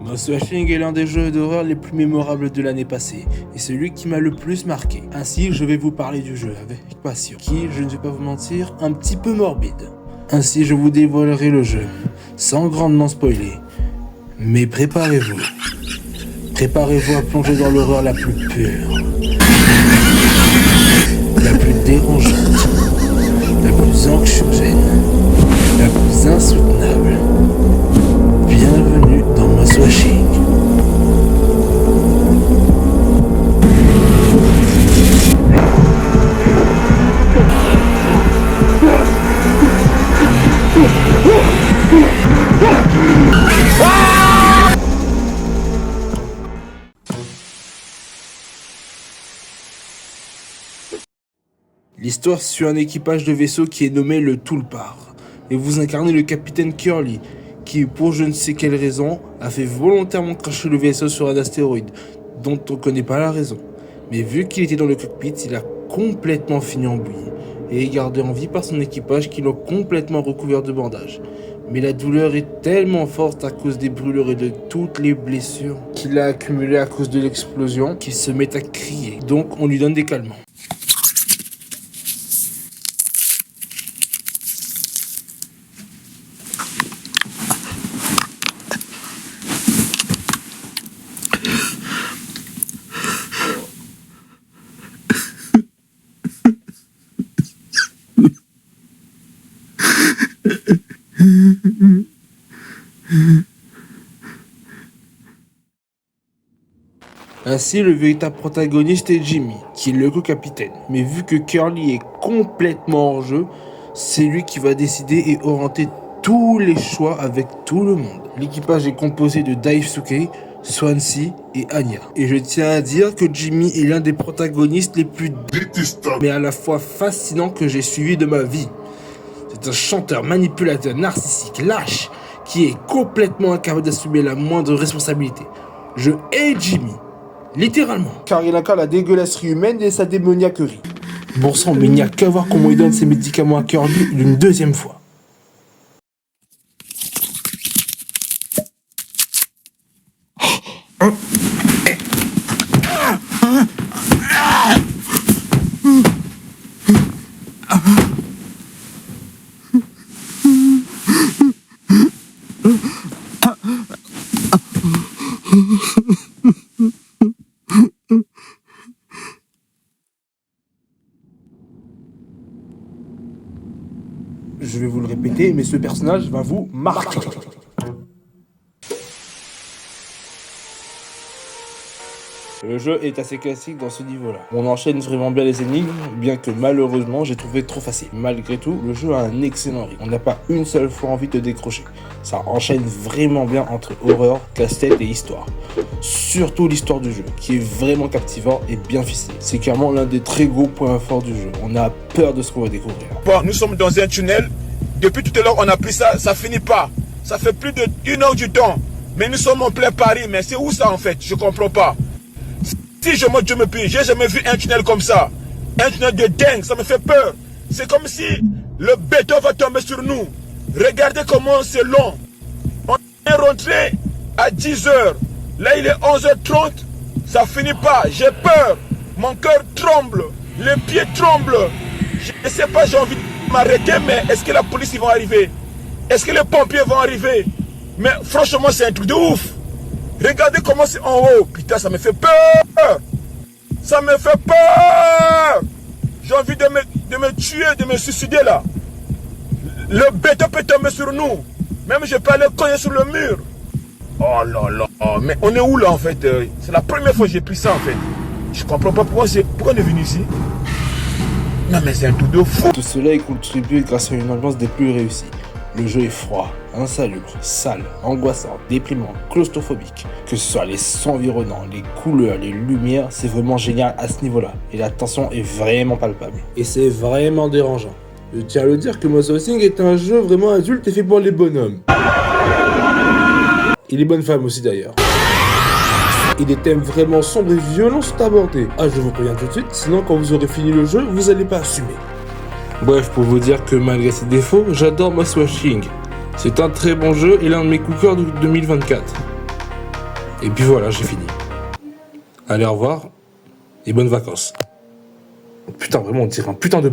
Moss Washing est l'un des jeux d'horreur les plus mémorables de l'année passée, et celui qui m'a le plus marqué. Ainsi, je vais vous parler du jeu avec passion, qui, je ne vais pas vous mentir, un petit peu morbide. Ainsi, je vous dévoilerai le jeu, sans grandement spoiler. Mais préparez-vous. Préparez-vous à plonger dans l'horreur la plus pure, la plus dérangeante, la plus anxiogène, la plus insoutenable. Bienvenue dans Moss Washing. L'histoire suit un équipage de vaisseau qui est nommé le Tulpar, et vous incarnez le capitaine Curly, qui, pour je ne sais quelle raison, a fait volontairement cracher le vaisseau sur un astéroïde, dont on ne connaît pas la raison. Mais vu qu'il était dans le cockpit, il a complètement fini en bouillie, et est gardé en vie par son équipage qui l'ont complètement recouvert de bandages. Mais la douleur est tellement forte à cause des brûlures et de toutes les blessures qu'il a accumulées à cause de l'explosion qu'il se met à crier. Donc on lui donne des calmants. Ainsi, le véritable protagoniste est Jimmy, qui est le co-capitaine. Mais vu que Curly est complètement hors jeu, c'est lui qui va décider et orienter tous les choix avec tout le monde. L'équipage est composé de Daisuke, Swansea et Anya. Et je tiens à dire que Jimmy est l'un des protagonistes les plus détestables, mais à la fois fascinants que j'ai suivis de ma vie. C'est un chanteur, manipulateur, narcissique, lâche, qui est complètement incapable d'assumer la moindre responsabilité. Je hais Jimmy. Littéralement. Car il incarne la dégueulasserie humaine et sa démoniaquerie. Bon sang, mais il n'y a qu'à voir comment il donne ses médicaments à Curly une deuxième fois. Je vais vous le répéter, mais ce personnage va vous marquer. Le jeu est assez classique dans ce niveau-là. On enchaîne vraiment bien les énigmes, bien que malheureusement j'ai trouvé trop facile. Malgré tout, le jeu a un excellent rythme. On n'a pas une seule fois envie de décrocher. Ça enchaîne vraiment bien entre horreur, casse-tête et histoire. Surtout l'histoire du jeu, qui est vraiment captivant et bien ficelé. C'est clairement l'un des très gros points forts du jeu. On a peur de ce qu'on va découvrir. Bon, nous sommes dans un tunnel. Depuis tout à l'heure, on a pris ça, ça finit pas. Ça fait plus d'1 heure du temps. Mais nous sommes en plein Paris. Mais c'est où ça en fait? Je comprends pas. Si je me prie, j'ai jamais vu un tunnel comme ça. Un tunnel de dingue, ça me fait peur. C'est comme si le béton va tomber sur nous. Regardez comment c'est long. On est rentré à 10 h. Là, il est 11h30. Ça finit pas. J'ai peur. Mon cœur tremble. Les pieds tremblent. Je ne sais pas, j'ai envie de m'arrêter, mais est-ce que la police ils vont arriver? Est-ce que les pompiers vont arriver? Mais franchement, c'est un truc de ouf. Regardez comment c'est en haut. Putain, ça me fait peur. Ça me fait peur. J'ai envie de me tuer, de me suicider là. Le béton peut tomber sur nous. Même je peux aller cogner sur le mur. Oh là là. Mais on est où là en fait? C'est la première fois que j'ai pris ça en fait. Je comprends pas pourquoi on est venu ici. Non mais c'est un truc de fou. Tout cela est contribué grâce à une ambiance des plus réussies. Le jeu est froid, insalubre, sale, angoissant, déprimant, claustrophobique. Que ce soit les sons environnants, les couleurs, les lumières, c'est vraiment génial à ce niveau-là. Et la tension est vraiment palpable. Et c'est vraiment dérangeant. Je tiens à le dire que Moss Washing est un jeu vraiment adulte et fait pour les bonhommes. Et les bonnes femmes aussi d'ailleurs. Et des thèmes vraiment sombres et violents sont abordés. Ah, je vous préviens tout de suite, sinon quand vous aurez fini le jeu, vous allez pas assumer. Bref, pour vous dire que malgré ses défauts, j'adore Moss Washing. C'est un très bon jeu et l'un de mes coups de cœur de 2024. Et puis voilà, j'ai fini. Allez, au revoir et bonnes vacances. Putain, vraiment, on dirait un putain de...